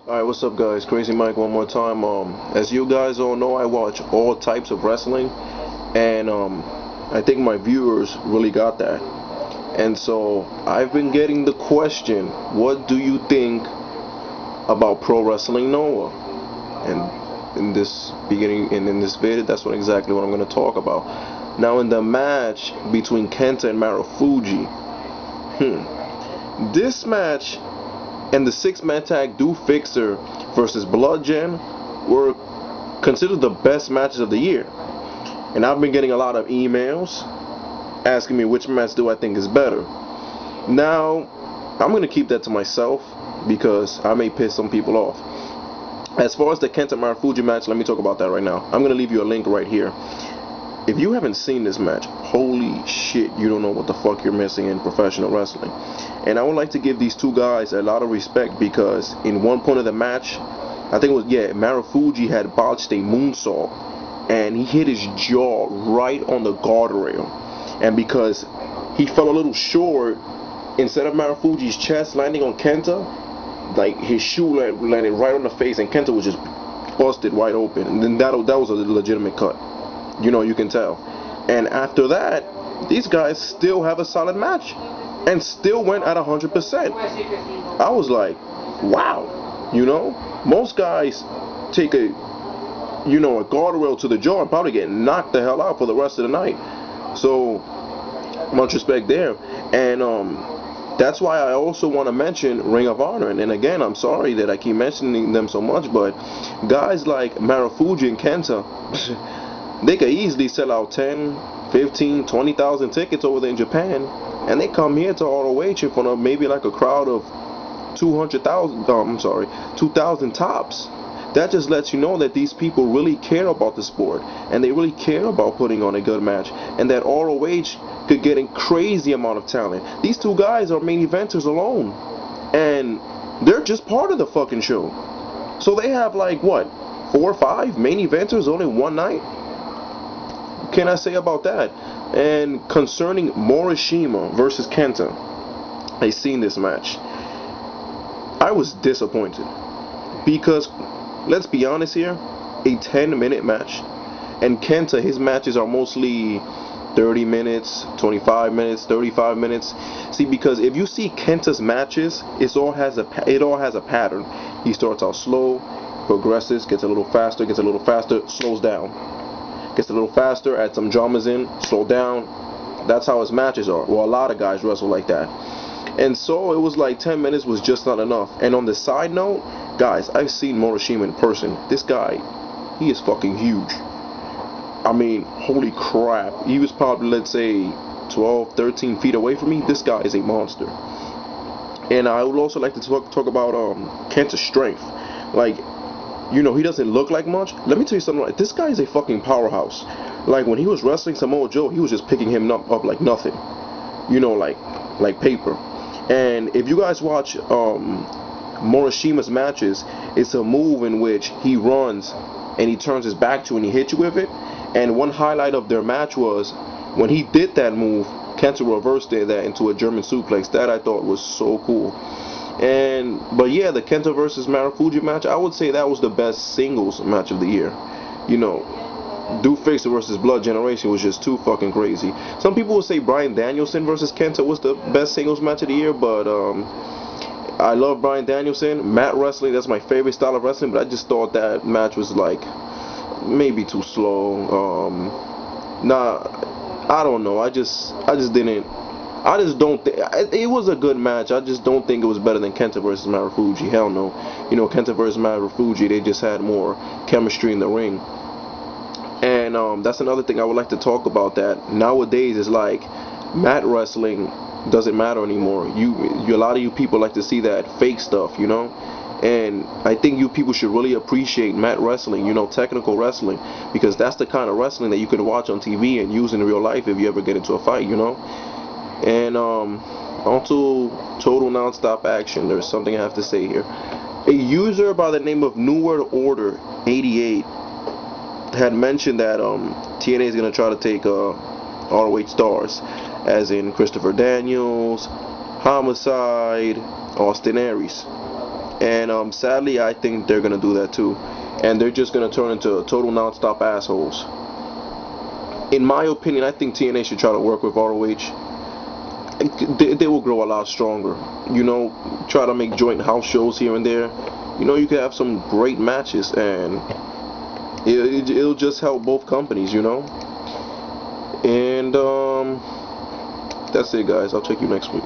Alright, what's up guys? Crazy Mike one more time. As you guys all know, I watch all types of wrestling, and I think my viewers really got that. And so I've been getting the question, what do you think about Pro Wrestling Noah? And in this video, that's exactly what I'm going to talk about. Now, in the match between Kenta and Marufuji, this match and the six-man tag Do Fixer versus Bludgeon were considered the best matches of the year. And I've been getting a lot of emails asking me which match do I think is better. Now, I'm going to keep that to myself because I may piss some people off. As far as the Kenta Marufuji match, let me talk about that right now. I'm going to leave you a link right here. If you haven't seen this match, holy shit, you don't know what the fuck you're missing in professional wrestling. And I would like to give these two guys a lot of respect because in one point of the match, I think it was, Marufuji had botched a moonsault and he hit his jaw right on the guardrail. And because he fell a little short, instead of Marufuji's chest landing on Kenta, like his shoe landed right on the face and Kenta was just busted wide open. And then that was a legitimate cut. You know, you can tell. And after that, these guys still have a solid match and still went at 100%. I was like, wow. You know, most guys take a guardrail to the jaw and probably get knocked the hell out for the rest of the night. So much respect there. And that's why I also want to mention Ring of Honor. And again, I'm sorry that I keep mentioning them so much, but guys like Marufuji and Kenta, they could easily sell out 10, 15, 20,000 tickets over there in Japan, and they come here to ROH in front of maybe like a crowd of 2,000 tops. That just lets you know that these people really care about the sport, and they really care about putting on a good match, and that ROH could get a crazy amount of talent. These two guys are main eventers alone, and they're just part of the fucking show. So they have like, what, 4 or 5 main eventers only one night? What can I say about that? And concerning Morishima versus Kenta, I seen this match. I was disappointed because, let's be honest here, a 10-minute match, and Kenta, his matches are mostly 30 minutes, 25 minutes, 35 minutes. See, because if you see Kenta's matches, it all has a pattern. He starts out slow, progresses, gets a little faster, slows down. Gets a little faster, adds some dramas in, slow down. That's how his matches are. Well, a lot of guys wrestle like that. And so it was like 10 minutes was just not enough. And on the side note, guys, I've seen Morishima in person. This guy, he is fucking huge. I mean, holy crap. He was probably, let's say, 12, 13 feet away from me. This guy is a monster. And I would also like to talk about Kenta's strength. Like, you know, he doesn't look like much. Let me tell you something. Like, this guy is a fucking powerhouse. Like, when he was wrestling Samoa Joe, he was just picking him up like nothing. You know, like paper. And if you guys watch Morishima's matches, it's a move in which he runs and he turns his back to you and he hits you with it. And one highlight of their match was when he did that move, Kenta reversed that into a German suplex. That I thought was so cool. But yeah, the Kenta versus Marufuji match, I would say that was the best singles match of the year. You know, Do Fixer versus Blood Generation was just too fucking crazy. Some people would say Bryan Danielson versus Kenta was the best singles match of the year, but I love Bryan Danielson. Mat wrestling, that's my favorite style of wrestling, but I just thought that match was like maybe too slow. I don't know. I just don't think it was a good match. I just don't think it was better than Kenta versus Marufuji. Hell no. You know, Kenta versus Marufuji, they just had more chemistry in the ring. And that's another thing I would like to talk about. That nowadays is like mat wrestling doesn't matter anymore. A lot of you people like to see that fake stuff, you know. And I think you people should really appreciate mat wrestling, you know, technical wrestling, because that's the kind of wrestling that you can watch on TV and use in real life if you ever get into a fight, you know. And onto Total Nonstop Action. There's something I have to say here. A user by the name of New World Order 88 had mentioned that TNA is going to try to take ROH stars, as in Christopher Daniels, Homicide, Austin Aries. And sadly, I think they're gonna do that too, and they're just gonna turn into total non-stop assholes. In my opinion, I think TNA should try to work with ROH. They will grow a lot stronger. You know, try to make joint house shows here and there. You know, you could have some great matches, and it'll just help both companies. You know, and that's it, guys. I'll check you next week.